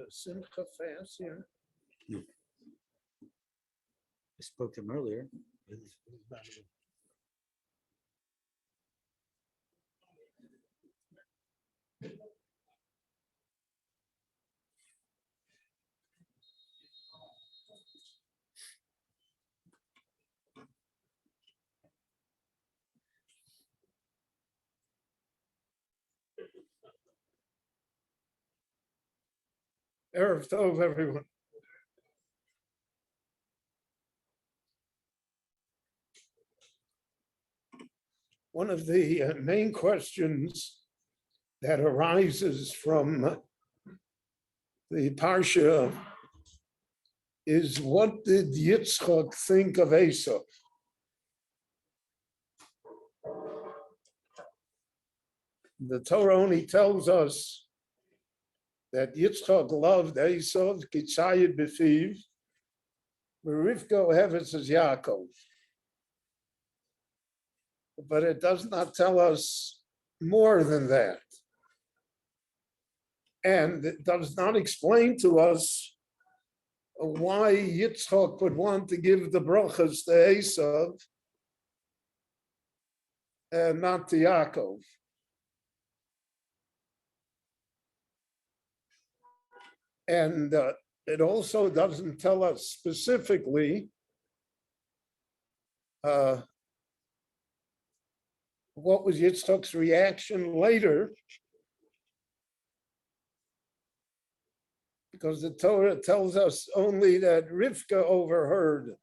Simcha fast here? I spoke to him earlier. Erev Tov, everyone. One of the main questions that arises from the Parsha is, what did Yitzchak think of Esau? The Torah only tells us that Yitzchak loved Esau, Kitzayid B'fiv, Rivka Hevetz as Yaakov. But it does not tell us more than that. And it does not explain to us why Yitzchak would want to give the brachas to Esau and not to Yaakov. And it also doesn't tell us specifically what was Yitzchak's reaction later, because the Torah tells us only that Rivka overheard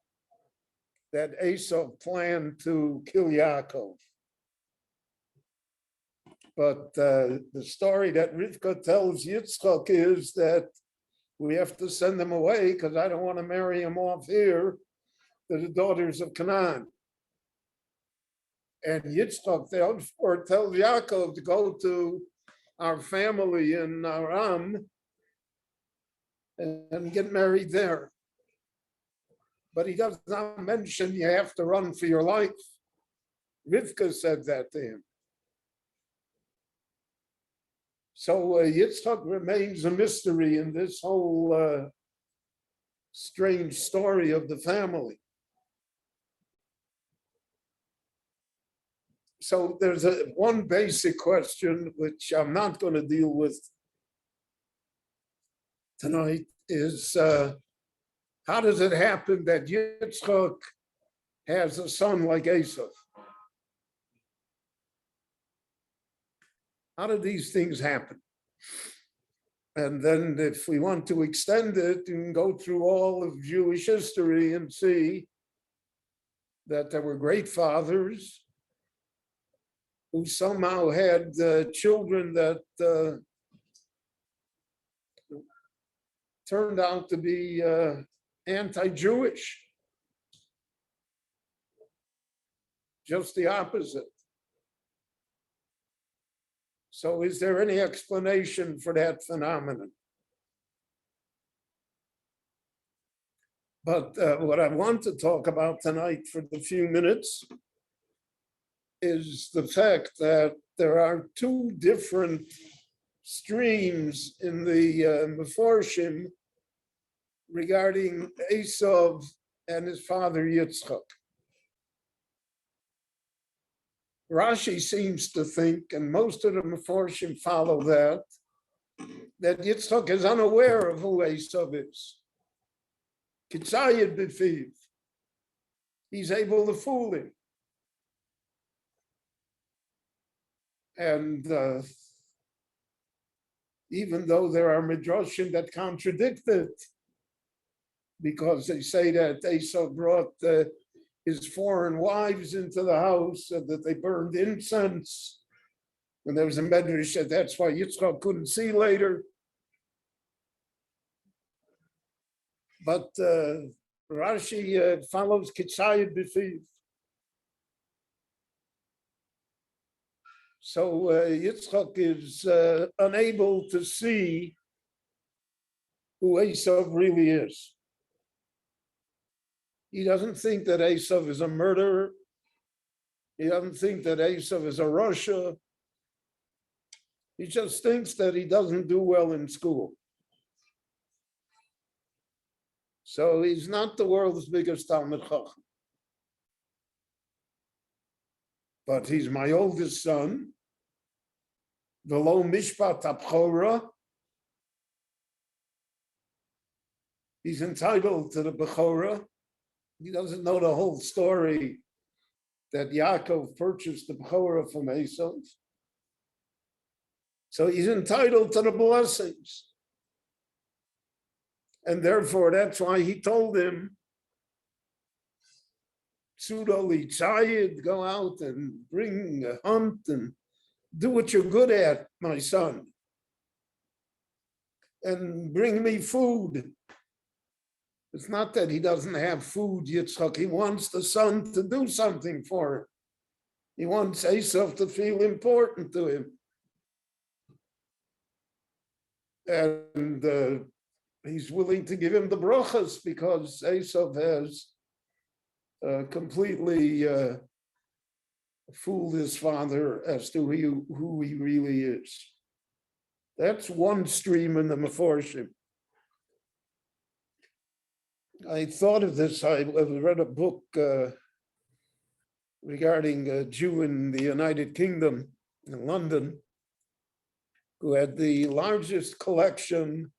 that Esau planned to kill Yaakov. But the story that Rivka tells Yitzchak is that we have to send them away because I don't want to marry him off here to the daughters of Canaan. And Yitzchak therefore tells Yaakov to go to our family in Aram and get married there. But he does not mention you have to run for your life. Rivka said that to him. So Yitzchak remains a mystery in this whole strange story of the family. So there's one basic question, which I'm not going to deal with tonight, is how does it happen that Yitzchak has a son like Esau? How do these things happen? And then if we want to extend it, you can go through all of Jewish history and see that there were great fathers who somehow had children that turned out to be anti-Jewish. Just the opposite. So is there any explanation for that phenomenon? But what I want to talk about tonight for the few minutes is the fact that there are two different streams in the Meforshim regarding Esau and his father Yitzchak. Rashi seems to think, and most of the Meforshim follow that Yitzchak is unaware of who Esau is. Kitzayid b'fiv. He's able to fool him. And even though there are midrashim that contradict it, because they say that Esau brought his foreign wives into the house and that they burned incense. And there was a medrash that that's why Yitzchak couldn't see later. But Rashi follows Kitzayid b'fiv. So Yitzchak is unable to see who Esau really is. He doesn't think that Esau is a murderer. He doesn't think that Esau is a rasha. He just thinks that he doesn't do well in school. So he's not the world's biggest Talmid Chacham. But he's my oldest son. V'lo mishpat abchora. He's entitled to the Bechora. He doesn't know the whole story that Yaakov purchased the Bechora from Esau. So he's entitled to the blessings. And therefore, that's why he told him, Tzudoli Tzayid, go out and bring a hunt and do what you're good at, my son. And bring me food. It's not that he doesn't have food, Yitzchak. He wants the son to do something for him. He wants Esau to feel important to him. And he's willing to give him the brachas because Esau has completely fooled his father as to who he really is. That's one stream in the Meforshim. I thought of this. I read a book regarding a Jew in the United Kingdom in London who had the largest collection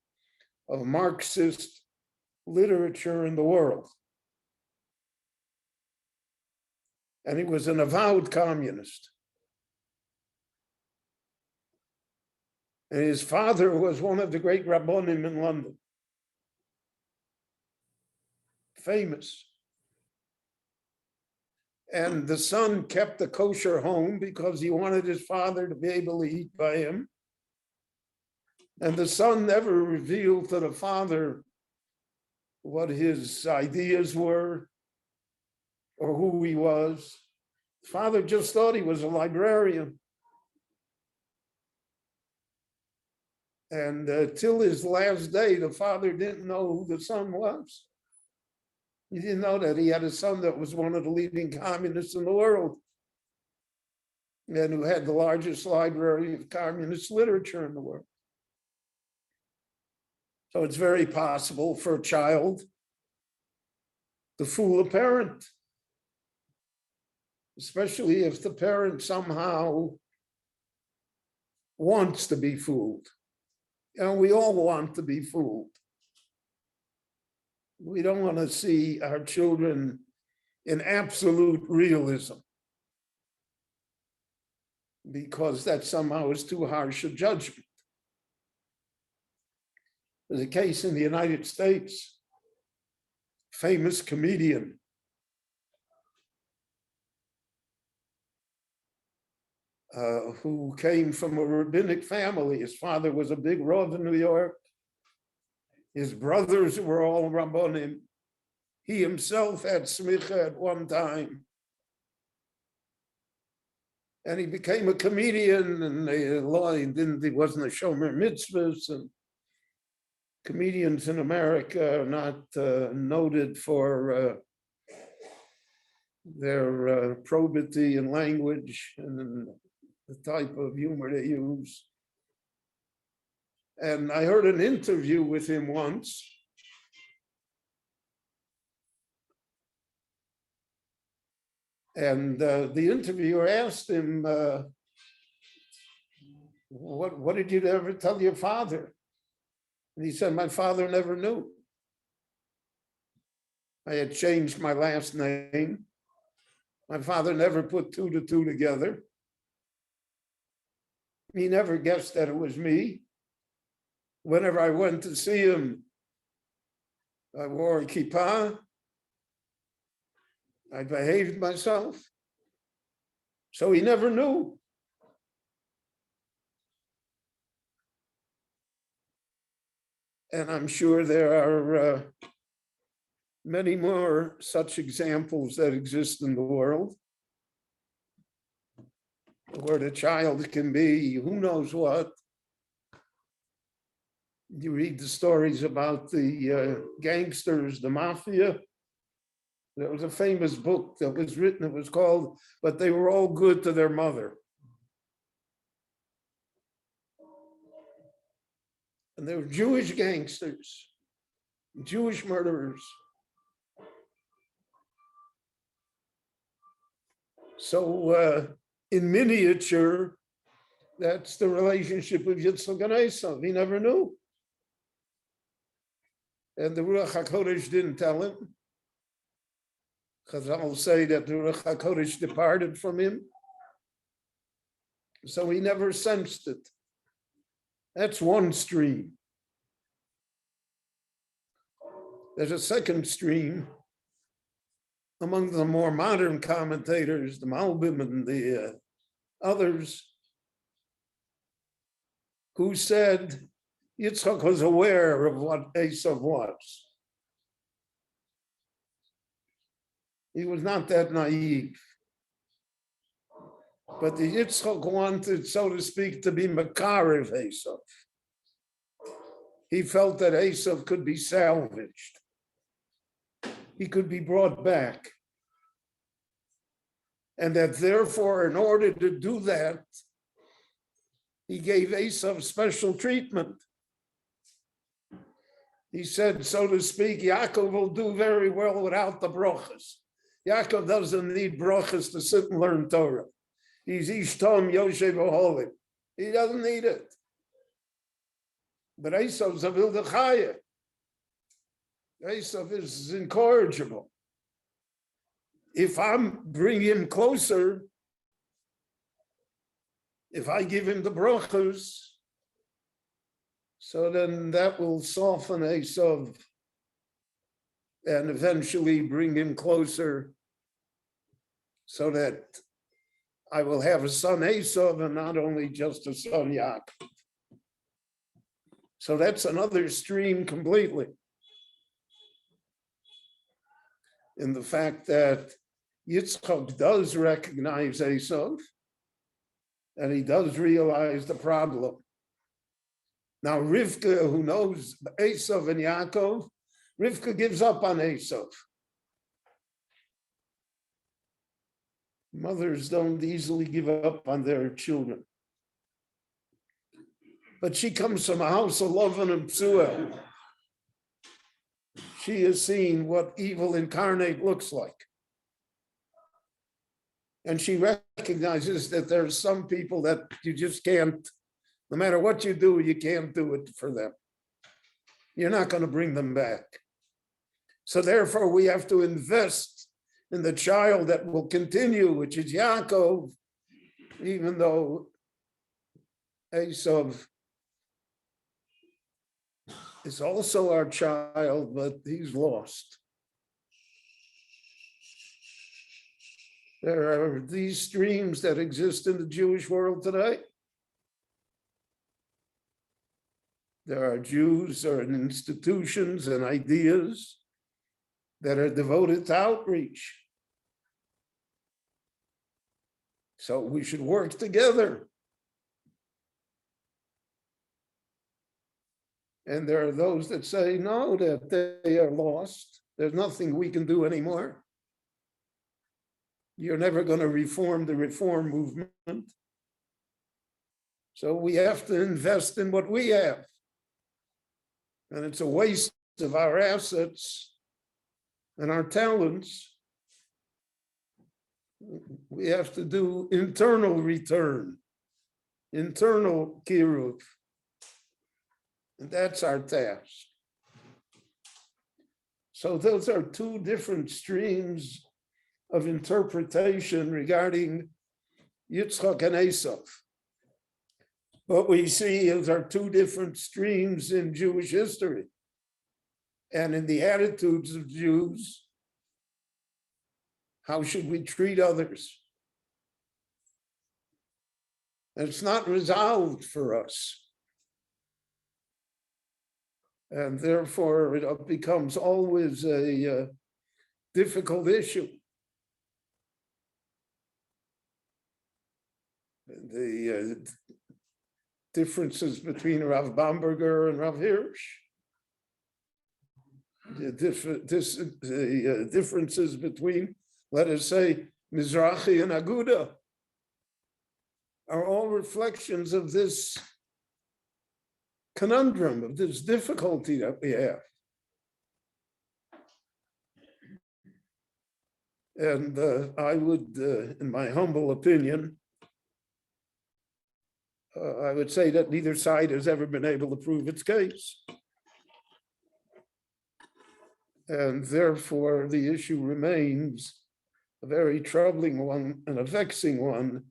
of Marxist literature in the world. And he was an avowed communist. And his father was one of the great Rabbonim in London. Famous. And the son kept a kosher home because he wanted his father to be able to eat by him. And the son never revealed to the father what his ideas were or who he was. Father just thought he was a librarian. And till his last day, the father didn't know who the son was. He didn't know that he had a son that was one of the leading communists in the world and who had the largest library of communist literature in the world. So it's very possible for a child to fool a parent, especially if the parent somehow wants to be fooled. And we all want to be fooled. We don't want to see our children in absolute realism because that somehow is too harsh a judgment. There's a case in the United States, famous comedian who came from a rabbinic family. His father was a big rav in New York. His brothers were all Rabbonim. He himself had smicha at one time. And he became a comedian, and he wasn't a shomer mitzvahs. And comedians in America are not noted for their probity in language and the type of humor they use. And I heard an interview with him once. And the interviewer asked him, what did you ever tell your father? And he said, my father never knew. I had changed my last name. My father never put two to two together. He never guessed that it was me. Whenever I went to see him, I wore a kippah. I behaved myself. So he never knew. And I'm sure there are many more such examples that exist in the world, where the child can be who knows what. You read the stories about the gangsters, the mafia. There was a famous book that was written, it was called, But They Were All Good to Their Mother. And they were Jewish gangsters. Jewish murderers. So in miniature, that's the relationship of Yitzchak and Esav. He never knew. And the Ruach HaKodesh didn't tell him. Chazal say that the Ruach HaKodesh departed from him. So he never sensed it. That's one stream. There's a second stream among the more modern commentators, the Malbim and the others, who said Yitzchak was aware of what Esav was. He was not that naive. But the Yitzchak wanted, so to speak, to be Maariv Esav. He felt that Esav could be salvaged. He could be brought back. And that therefore, in order to do that, he gave Esav special treatment. He said, so to speak, Yaakov will do very well without the brachas. Yaakov doesn't need brachas to sit and learn Torah. He's Ishtom Yoshev Oholim. He doesn't need it. But Esav's a Vildachaya. Esav is incorrigible. If I'm bring him closer, if I give him the brachas, so then that will soften Esav and eventually bring him closer so that I will have a son Esav and not only just a son Yaakov. So that's another stream completely. In the fact that Yitzchak does recognize Esav and he does realize the problem. Now Rivka, who knows Esav and Yaakov, Rivka gives up on Esav. Mothers don't easily give up on their children. But she comes from a house of Lavan and Psuel. She has seen what evil incarnate looks like. And she recognizes that there are some people that you just can't, no matter what you do, you can't do it for them. You're not going to bring them back. So therefore, we have to invest in the child that will continue, which is Yaakov, even though Esav is also our child, but he's lost. There are these streams that exist in the Jewish world today. There are Jews, there are institutions and ideas that are devoted to outreach. So we should work together. And there are those that say, no, that they are lost. There's nothing we can do anymore. You're never going to reform the reform movement. So we have to invest in what we have. And it's a waste of our assets and our talents. We have to do internal return, internal kiruv. And that's our task. So those are two different streams of interpretation regarding Yitzchak and Esav. What we see is our two different streams in Jewish history and in the attitudes of Jews. How should we treat others? And it's not resolved for us. And therefore, it becomes always a difficult issue. The differences between Rav Bamberger and Rav Hirsch, the differences between, let us say, Mizrahi and Aguda, are all reflections of this conundrum, of this difficulty that we have. And I would, in my humble opinion, I would say that neither side has ever been able to prove its case. And therefore, the issue remains a very troubling one and a vexing one,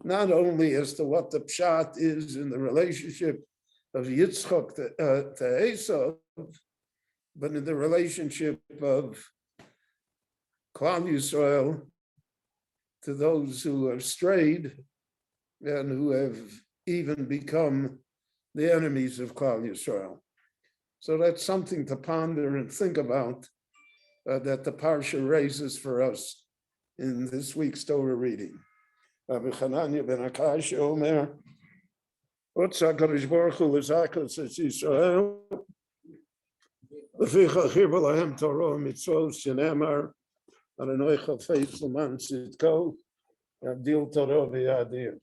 not only as to what the pshat is in the relationship of Yitzchak to Esav, but in the relationship of Klal Yisrael to those who have strayed and who have even become the enemies of Klal Yisrael. So that's something to ponder and think about that the Parsha raises for us in this week's Torah reading. Rabbi Chananya ben Akash Omer, Otsa Kadosh Baruch Hu l'zakos es Yisrael, Leficha chirba lahem Torah mitzvot shenemar, Adonai chafetz l'man tzidko, Yagdil Torah v'yadir.